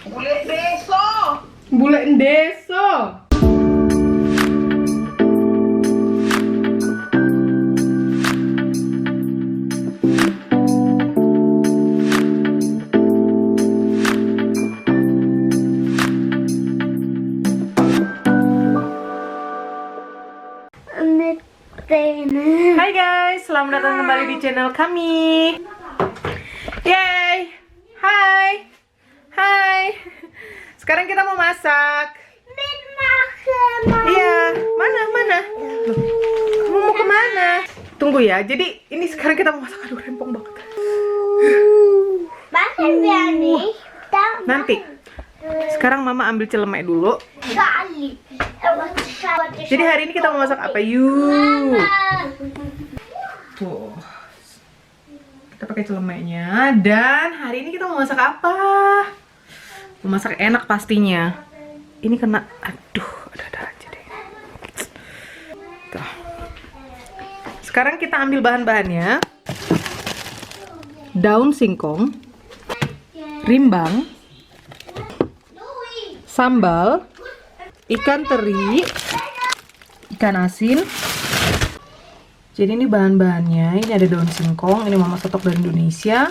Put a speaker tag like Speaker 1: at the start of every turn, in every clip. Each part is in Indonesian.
Speaker 1: Bule deso.
Speaker 2: Bule deso. Hai guys, selamat datang kembali di channel kami. Yeay, hai, hai. Sekarang kita mau masak. Iya, mana? Loh, kamu mau kemana? Tunggu ya. Jadi ini sekarang kita mau masak. Aduh, rempong banget. Nanti. Sekarang Mama ambil celemek dulu. Jadi hari ini kita mau masak apa? Yuk. Tuh. Kita pakai celemeknya. Dan hari ini kita mau masak apa? Mau masak enak pastinya. Ini kena, aduh, ada aja deh. Tuh. Sekarang kita ambil bahan-bahannya. Daun singkong, rimbang, sambal, ikan teri, ikan asin. Jadi ini bahan-bahannya. Ini ada daun singkong, ini Mama stok dari Indonesia,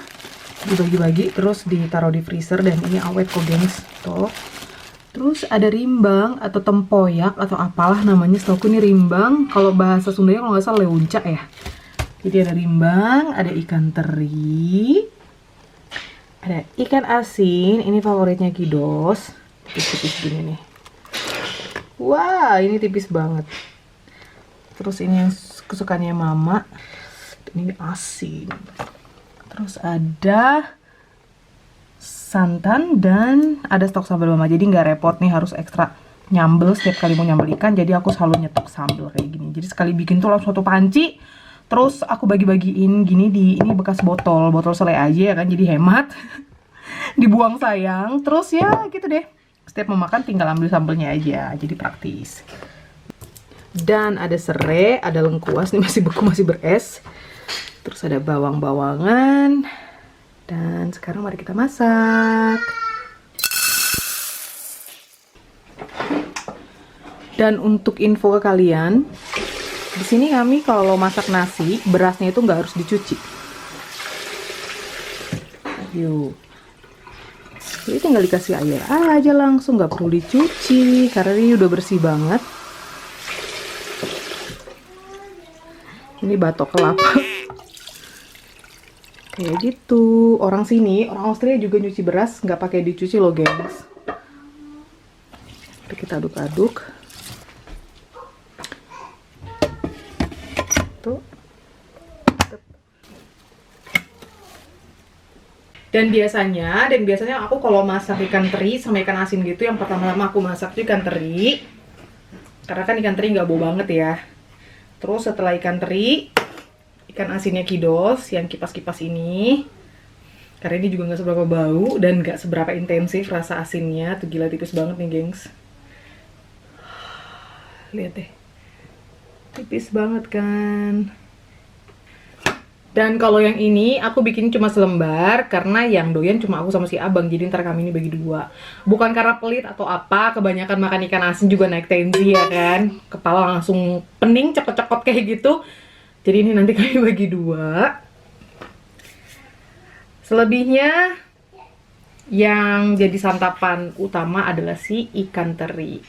Speaker 2: dibagi-bagi terus ditaruh di freezer dan ini awet kok gengs. Tuh. Terus ada rimbang atau tempoyak atau apalah namanya, setahu ini rimbang. Kalau bahasa Sundanya kalau nggak salah leunca ya. Jadi ada rimbang, ada ikan teri, ada ikan asin. Ini favoritnya Kidos, tipis-tipis gini nih. Wah, ini tipis banget. Terus ini yang kesukaannya Mama. Ini asin. Terus ada santan dan ada stok sambal Mama. Jadi nggak repot nih harus ekstra nyambel setiap kali mau nyambel ikan. Jadi aku selalu nyetok sambal kayak gini. Jadi sekali bikin tuh langsung satu panci. Terus aku bagi-bagiin gini di ini bekas botol selai aja ya kan. Jadi hemat. Dibuang sayang. Terus ya gitu deh. Setiap mau makan tinggal ambil sambelnya aja. Jadi praktis. Dan ada serai, ada lengkuas, ini masih beku, masih beres. Terus ada bawang-bawangan. Dan sekarang mari kita masak. Dan untuk info ke kalian, di sini kami kalau masak nasi, berasnya itu nggak harus dicuci. Yuk. Jadi tinggal dikasih air aja langsung, nggak perlu dicuci karena ini udah bersih banget. Ini batok kelapa. Kayak gitu. Orang sini, orang Austria juga nyuci beras, nggak pakai dicuci loh, gengs. Mari kita aduk-aduk. Tuh. Dan biasanya aku kalau masak ikan teri sama ikan asin gitu, yang pertama-tama aku masak tuh ikan teri. Karena kan ikan teri nggak bau banget ya. Terus setelah ikan teri, ikan asinnya Kidos yang kipas-kipas ini. Karena ini juga nggak seberapa bau dan nggak seberapa intensif rasa asinnya. Tuh gila tipis banget nih, gengs. Lihat deh. Tipis banget kan. Dan kalau yang ini aku bikin cuma selembar karena yang doyan cuma aku sama si abang. Jadi ntar kami ini bagi dua. Bukan karena pelit atau apa, kebanyakan makan ikan asin juga naik tensi ya kan. Kepala langsung pening, cepet-cepet kayak gitu. Jadi ini nanti kami bagi dua. Selebihnya yang jadi santapan utama adalah si ikan teri.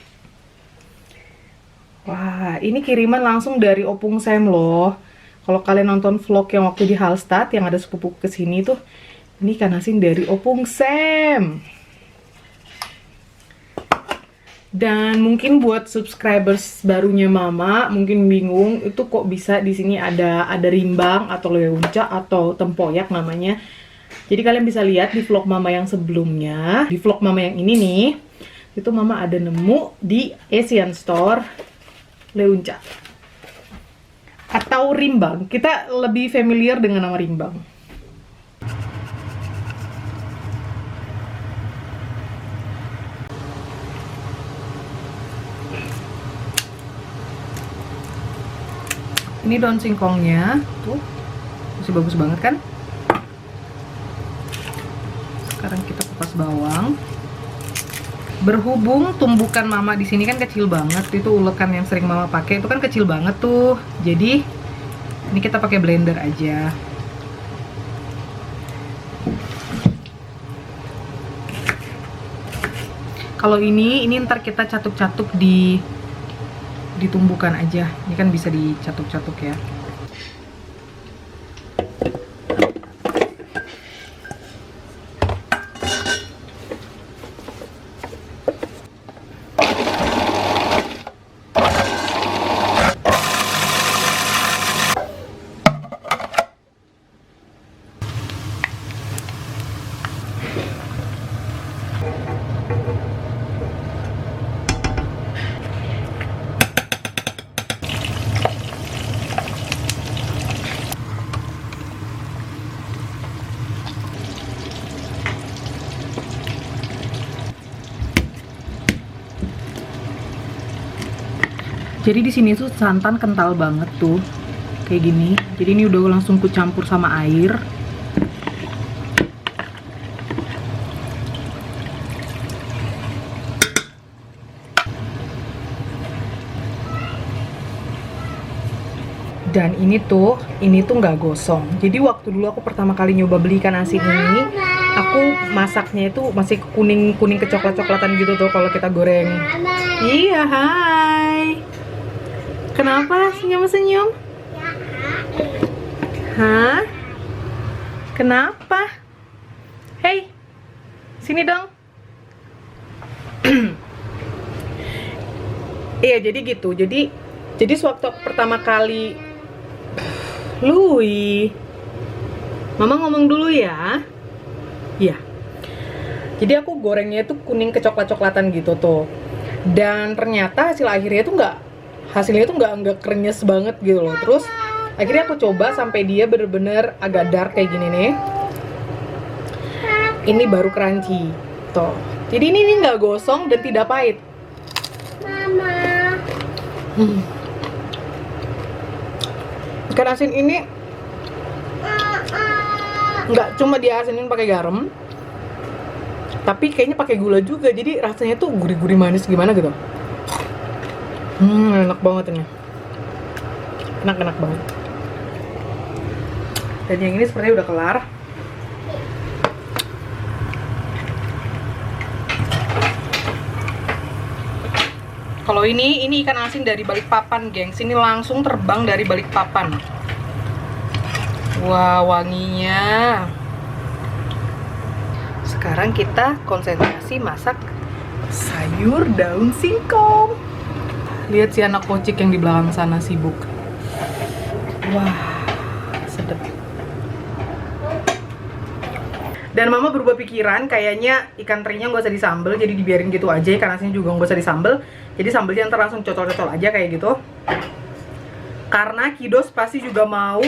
Speaker 2: Wah, ini kiriman langsung dari Opung Sam loh. Kalau kalian nonton vlog yang waktu di Hallstatt yang ada sepupu kesini tuh, ini ikan asin dari Opung Sam. Dan mungkin buat subscribers barunya Mama mungkin bingung itu kok bisa di sini ada rimbang atau leunca atau tempoyak namanya. Jadi kalian bisa lihat di vlog Mama yang sebelumnya, di vlog Mama yang ini nih, itu Mama ada nemu di Asian Store leunca atau rimbang. Kita lebih familiar dengan nama rimbang. Ini daun singkongnya tuh masih bagus banget kan. Sekarang kita kupas bawang. Berhubung tumbukan mama di sini kan kecil banget, itu ulekan yang sering mama pakai itu kan kecil banget tuh. Jadi ini kita pakai blender aja. Kalau ini ntar kita catuk-catuk ditumbukan aja. Ini kan bisa dicatuk-catuk ya. Jadi di sini tuh santan kental banget tuh, kayak gini. Jadi ini udah langsung kucampur sama air. Dan ini tuh nggak gosong. Jadi waktu dulu aku pertama kali nyoba beli ikan asin ini, aku masaknya itu masih kuning kecoklat-coklatan gitu tuh kalau kita goreng. Iya, hai. Kenapa senyum-senyum? Hah? Kenapa? Hei, sini dong. Iya, jadi gitu. Jadi sewaktu pertama kali, Lui, Mama ngomong dulu ya. Iya. Jadi aku gorengnya itu kuning kecoklat-coklatan gitu tuh. Dan ternyata hasilnya itu nggak krenyes banget gitu loh. Terus akhirnya aku coba sampai dia bener-bener agak dark kayak gini nih. Ini baru crunchy tuh. Jadi ini nggak gosong dan tidak pahit. Mama. Ikan asin ini nggak cuma diasinin pakai garam, tapi kayaknya pakai gula juga. Jadi rasanya tuh gurih-gurih manis gimana gitu. Enak banget ini. Enak banget. Dan yang ini sepertinya udah kelar. Kalau ini ikan asin dari Balikpapan, gengs. Ini langsung terbang dari Balikpapan. Wah, wanginya. Sekarang kita konsentrasi masak sayur daun singkong. Lihat si anak kocik yang di belakang sana sibuk. Wah, sedep. Dan mama berubah pikiran, kayaknya ikan terinya nggak usah disambel, jadi dibiarin gitu aja. Ikan asinnya juga nggak usah disambel, jadi sambelnya ntar langsung cocol-cocol aja kayak gitu. Karena Kidos pasti juga mau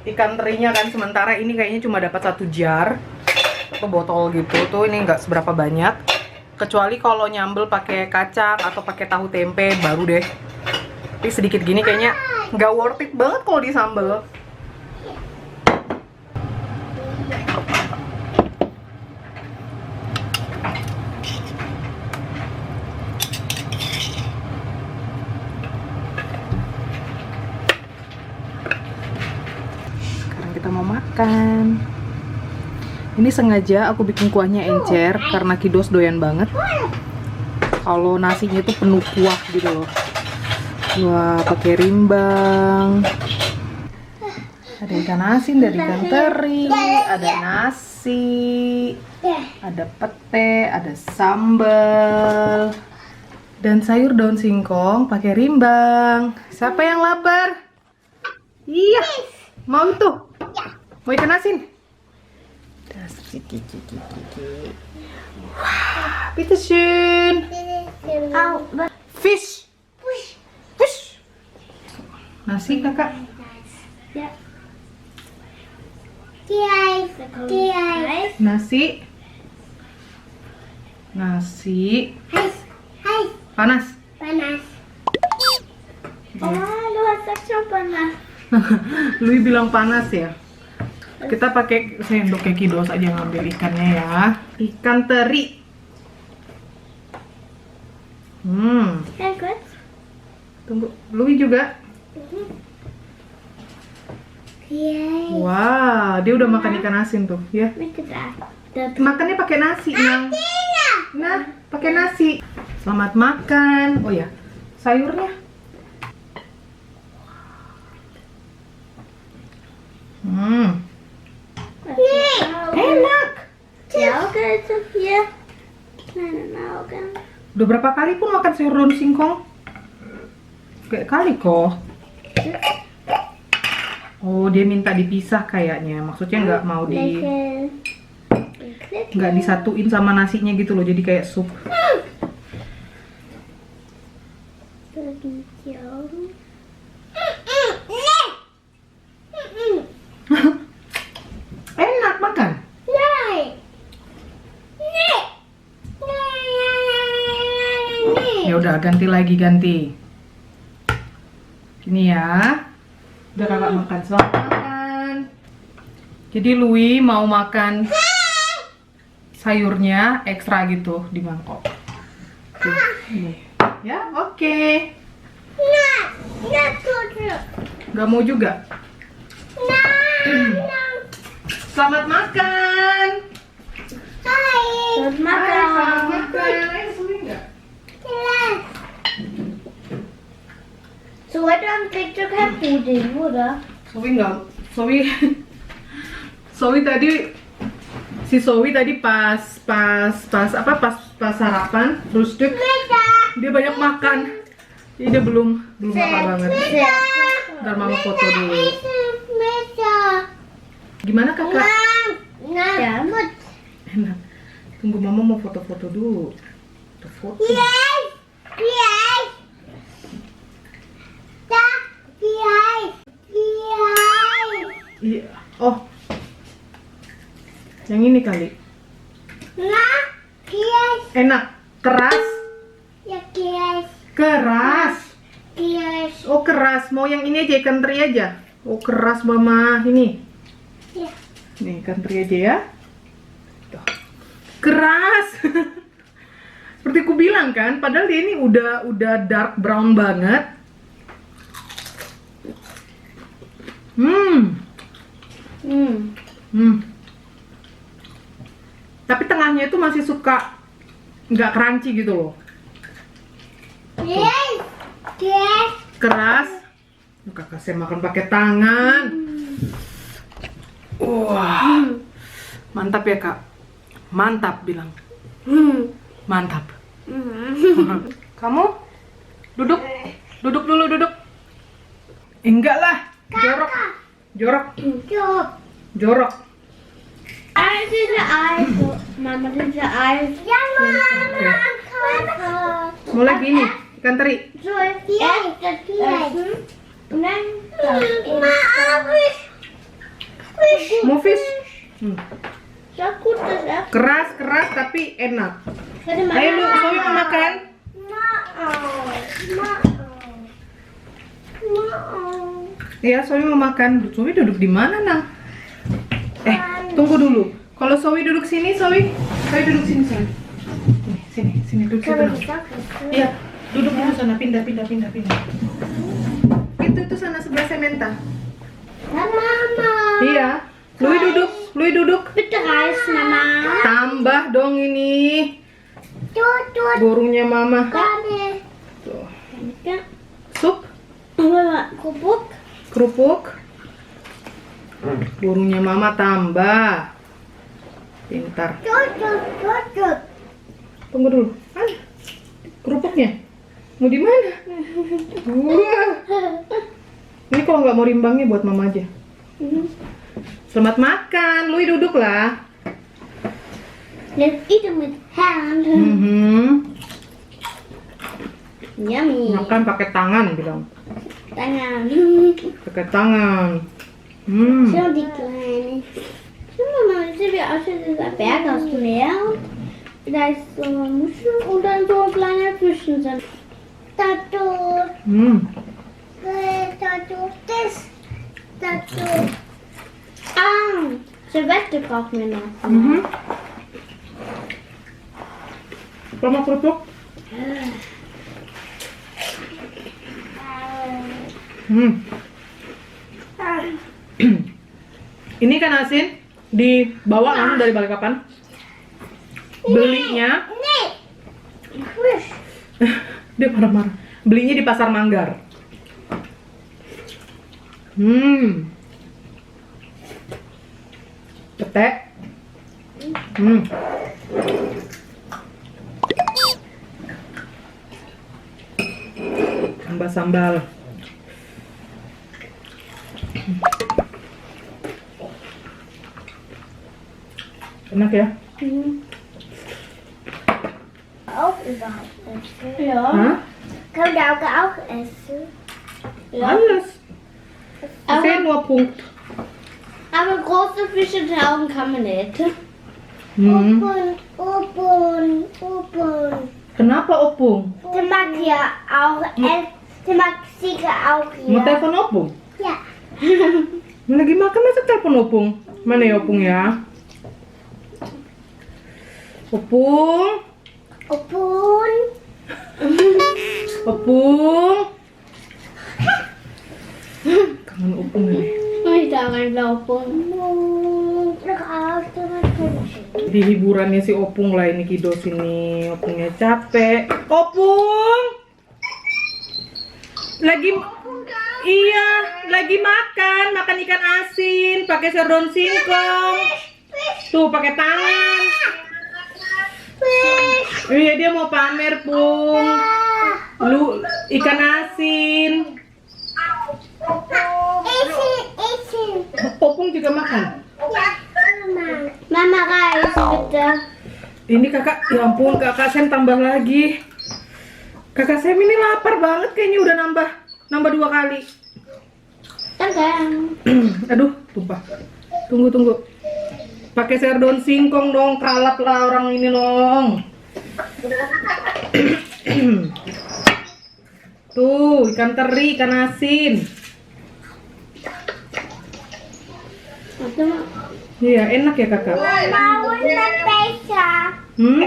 Speaker 2: ikan terinya kan, sementara ini kayaknya cuma dapat 1 jar atau botol gitu tuh. Ini nggak seberapa banyak. Kecuali kalau nyambel pakai kacang atau pakai tahu tempe baru deh. Tapi sedikit gini kayaknya nggak worth it banget kalau disambel. Sekarang kita mau makan. Ini sengaja aku bikin kuahnya encer karena Kidos doyan banget. Kalau nasinya itu penuh kuah gitu loh. Wah, pakai rimbang. Ada ikan asin dari ikan teri, ada nasi, ada pete, ada sambal, dan sayur daun singkong pakai rimbang. Siapa yang lapar? Iya, mau tuh. Mau ikan asin? Wah, bitte schön. Fish. Fish. Nasi kakak. Nasi. Nasi. Panas.
Speaker 3: Oh, lu rasa panas.
Speaker 2: Lui bilang panas ya. Kita pakai sendok kekidos aja ngambil ikannya ya. Ikan teri.
Speaker 3: Sehr gut.
Speaker 2: Tunggu, Louis juga.
Speaker 3: Yay.
Speaker 2: Wah, dia udah makan ikan asin tuh, ya.
Speaker 3: Mitgebracht.
Speaker 2: Makannya pakai nasi, Nang. Nah, pakai nasi. Selamat makan. Oh ya, sayurnya. Enak.
Speaker 3: Die Augen sind hier. Kleine Augen.
Speaker 2: Udah berapa kali pun makan sayur daun singkong? Kayak kali kok. Oh, dia minta dipisah kayaknya. Maksudnya nggak mau
Speaker 3: Lächeln.
Speaker 2: nggak disatuin sama nasinya gitu loh. Jadi kayak sup.
Speaker 3: So sind die Augen.
Speaker 2: Enak makan.
Speaker 3: Nein.
Speaker 2: Ya udah ganti lagi ganti. Ini ya. Udah kakak makan, selamat makan. Jadi Louis mau makan sayurnya ekstra gitu di mangkok. Tuh, ini. Ya, oke. Gak mau juga. Selamat makan.
Speaker 3: Selamat
Speaker 2: Hai, selamat
Speaker 3: makan.
Speaker 2: makan. Ayo, Louis nggak?
Speaker 3: So heute Abend kriegt ihr kein Pudding, oder?
Speaker 2: Sowi nggak, Sowi tadi pas sarapan frühstück dia banyak makan, jadi dia belum apa banget. Ntar mama foto dulu. Gimana kakak?
Speaker 3: Ja, Mut.
Speaker 2: Enak. Tunggu mama mau foto-foto dulu. Foto. Iya. Oh. Yang ini kali. Enak. Keras. Keras. Oh keras. Mau yang ini aja, ikan teri aja. Oh keras mama. Ini.
Speaker 3: Iya.
Speaker 2: Nih ikan teri aja ya. Tuh. Keras. Seperti ku bilang kan, padahal dia ini udah dark brown banget. Tapi tengahnya itu masih suka nggak crunchy gitu loh. Keras. Kakak saya makan pakai tangan. Wah, mantap ya kak. Mantap bilang. Mantap. Kamu duduk dulu duduk. Enggak lah. Jorok.
Speaker 3: Diese Eis. Mama, diese Eis. Ja, Mama.
Speaker 2: Mulai gini, ikan teri.
Speaker 3: So, erst das Essen. Und dann das
Speaker 2: Mau fish?
Speaker 3: So gut, das Essen.
Speaker 2: Keras tapi enak.
Speaker 3: Warte mal.
Speaker 2: Ayo lu, Sowi mau makan? Iya, Sowi mau makan. Sowi duduk di mana, Nang? Tunggu dulu. Kalau Sowi duduk sini, Sowi duduk sini, Sowi. Sini duduk situ. Nang. Iya, duduk dulu sana, pindah. Itu sana sebelah sementa.
Speaker 3: Mama.
Speaker 2: Iya. Lui duduk.
Speaker 3: Bitte Reis, Mama.
Speaker 2: Tambah dong ini. Burungnya mama. Tuh. Sup,
Speaker 3: Mama,
Speaker 2: kerupuk. Burungnya mama tambah. Pintar. Tunggu dulu. Kerupuknya. Mau di mana? Wah. Ini kalau nggak mau rimbangnya buat mama aja. Selamat makan. Lui duduk lah.
Speaker 3: Let's eat it with hand. Yummy.
Speaker 2: Makan pakai tangan bilang.
Speaker 3: Tangan.
Speaker 2: Pakai tangan.
Speaker 3: Schau die Kleine. Schau mal, das sieht wie aus wie dieser Berg aus Meer. Da ist so eine Muschel und dann so kleine Fischen sind. Tato. Tato. Das. Tato. Silvester brauchen wir noch.
Speaker 2: Sama kerupuk. Ini ikan asin dibawa langsung dari Balikpapan. Belinya dia marah-marah. Belinya di Pasar Manggar. Petek. Tambah sambal. Enak ya?
Speaker 3: Auch überhaupt essen? Ja.
Speaker 2: Hah?
Speaker 3: Kann der Auge auch essen?
Speaker 2: Alles. Sehr nur Punkt.
Speaker 3: Aber große Fische tauchen kann man nicht.
Speaker 2: Hmm.
Speaker 3: Opon.
Speaker 2: Kenapa opung?
Speaker 3: Der mag ja auch essen. Der mag sicher auch
Speaker 2: Mau
Speaker 3: hier.
Speaker 2: telepon opung?
Speaker 3: Ja.
Speaker 2: Lagi makan masa telepon opung? Mana ya opung ya? Opung,
Speaker 3: Opon.
Speaker 2: opung. Kangen opung ini.
Speaker 3: Ich da reinlaufen.
Speaker 2: Di hiburannya si opung lah ini Kidos ini. Opungnya capek. Opung! Iya, lagi makan ikan asin pakai sayur daun singkong. Tuh pakai tangan. Iya dia mau pamer Pung. Lu ikan asin. Opung juga makan.
Speaker 3: Mama Reis, bitte.
Speaker 2: Ini kakak, ya ampun kakak Sam tambah lagi. Kakak Sam ini lapar banget kayaknya udah nambah 2 kali. Aduh, tumpah. Tunggu. Pakai sayur daun singkong dong, kalap lah orang ini dong. Tuh, ikan teri, ikan asin. Iya, enak ya kakak.
Speaker 3: Mama, wo ist der Becher? Wo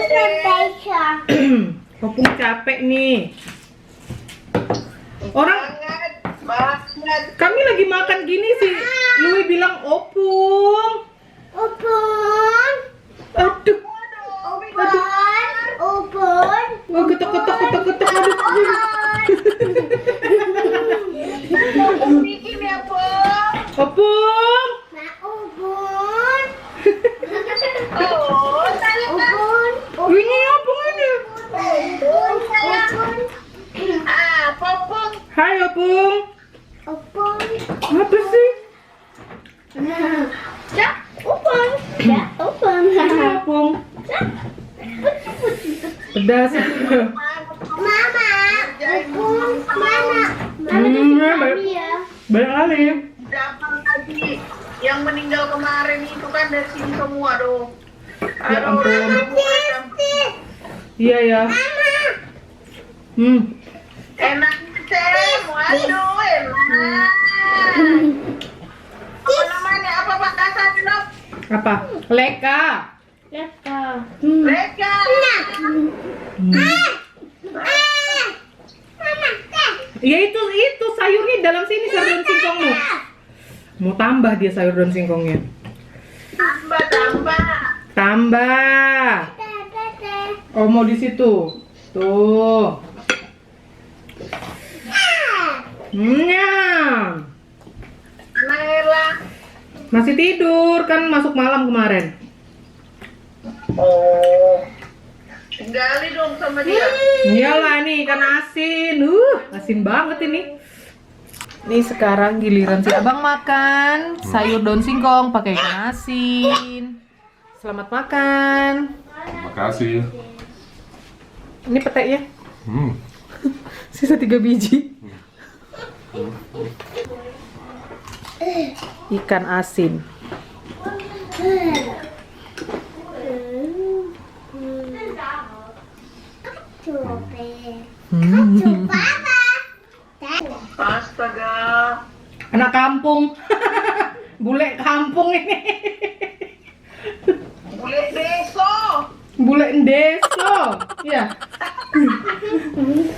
Speaker 3: ist der Becher?
Speaker 2: Opung capek nih. Orang kami lagi makan gini sih. Louis bilang opung.
Speaker 3: Opon.
Speaker 2: Aduh.
Speaker 3: Opon.
Speaker 2: Wah, ketok. Aduh.
Speaker 1: Opung bikin ya, Pung.
Speaker 2: Opung.
Speaker 3: Nah, Opon.
Speaker 1: Oh, saya kan.
Speaker 3: Opon.
Speaker 2: Ini opung ini.
Speaker 3: Opon.
Speaker 1: Ah, Popung.
Speaker 2: Hai opung.
Speaker 3: Opon.
Speaker 2: Apa sih?
Speaker 3: Ja, Opon. Ja, Opon.
Speaker 2: Ini opung. Pedas.
Speaker 3: Mama, Opon, Mama. Mama, das
Speaker 2: Hmm,
Speaker 3: ist
Speaker 2: baik.
Speaker 3: Maria.
Speaker 2: Banyak kali.
Speaker 1: Dapat lagi yang meninggal kemarin itu kan dari sini semua dong.
Speaker 2: Ya ampun. Iya ya.
Speaker 1: Enak Sam, waduh enak. Apa namanya? Apa bakasan dok?
Speaker 2: Apa? Leka.
Speaker 3: Lecker.
Speaker 1: Mereka.
Speaker 2: Ya itu sayurnya dalam sini sayur daun singkongmu. Mau tambah dia sayur daun singkongnya. Tambah. Oh mau di situ. Tuh. Nyam.
Speaker 1: Naila.
Speaker 2: Masih tidur kan masuk malam kemarin.
Speaker 1: Oh. Tinggali dong sama dia.
Speaker 2: Iyalah ini ikan asin. Asin banget ini. Nih sekarang giliran si Abang makan sayur daun singkong pakai ikan asin. Selamat makan.
Speaker 4: Makasih.
Speaker 2: Ini peteknya. Sisa 3 biji. Ikan asin.
Speaker 1: Astaga.
Speaker 2: Anak kampung. Bule Bule deso. Ya.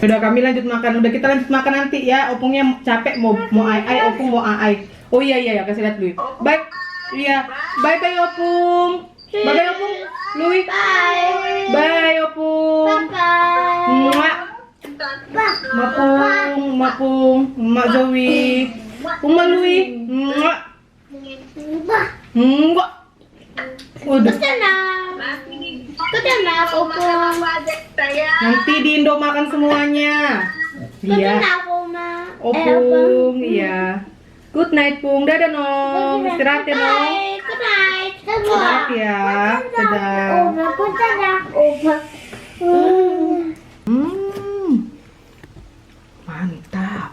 Speaker 2: Udah kami lanjut makan. Udah kita lanjut makan nanti ya. Opungnya capek mau ai, opung mau ai. Oh iya iya kasih lihat Lui. Bye. Iya. Bye bye opung. Bye bye opung. Lui.
Speaker 3: Bye.
Speaker 2: Bye opung.
Speaker 3: Bye.
Speaker 2: Muak. Mapung, mapung, Mak Zoe. Uma Lui. Muak. Muak. Udah.
Speaker 3: Ketenang, opung.
Speaker 2: Nanti di Indo makan semuanya. Iya.
Speaker 3: Ketenang, Oma.
Speaker 2: Opung, iya. Good night, Pung. Dadah, Nong. Istirahat ya, Nong.
Speaker 3: Good night.
Speaker 2: Istirahat ya. Dadah.
Speaker 3: Oma, ketenang, Oma.
Speaker 2: Mantap.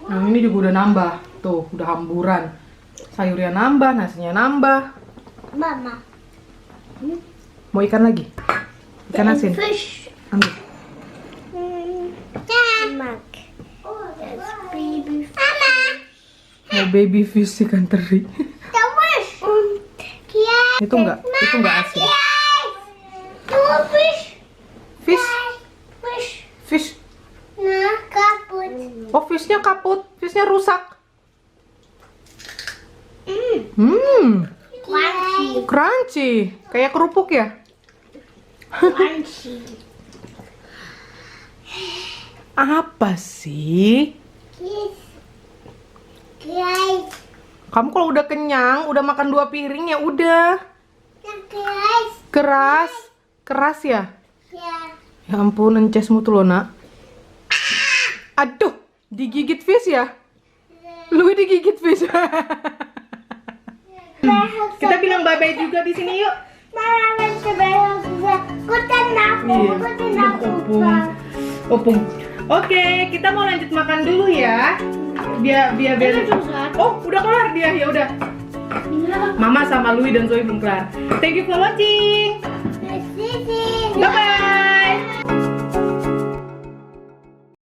Speaker 2: Nah, ini juga udah nambah. Tuh, udah hamburan. Sayurnya nambah, nasinya nambah.
Speaker 3: Mama.
Speaker 2: Mau ikan lagi? Ikan asin.
Speaker 3: Fish.
Speaker 2: Ambil.
Speaker 3: Mac. Oh, that's baby. Mama.
Speaker 2: Mau baby fish ikan teri.
Speaker 3: The fish.
Speaker 2: Itu enggak asin.
Speaker 3: Two fish.
Speaker 2: Fish,
Speaker 3: Fish.
Speaker 2: fish.
Speaker 3: Nah, kaput.
Speaker 2: Oh, fishnya kaput. Fishnya rusak.
Speaker 3: Crunchy.
Speaker 2: Crunchy. Kayak kerupuk ya?
Speaker 3: Crunchy.
Speaker 2: Apa sih?
Speaker 3: Guys.
Speaker 2: Kamu kalau udah kenyang, udah makan 2 piring ya udah.
Speaker 3: Guys.
Speaker 2: Keras. Keras ya?
Speaker 3: Ya.
Speaker 2: Ya ampun, encesmu tuh loh, Nak. Aduh, digigit fish ya? Lu digigit fish. Kita bilang bye-bye juga di sini yuk.
Speaker 3: Mama sebenarnya ketenang.
Speaker 2: Iya,
Speaker 3: Ketenang.
Speaker 2: opung. Opung. Oke, kita mau lanjut makan dulu ya. Biar Oh, udah kelar dia. Ya udah. Mama sama Louis dan Zoe belum kelar. Thank you for watching.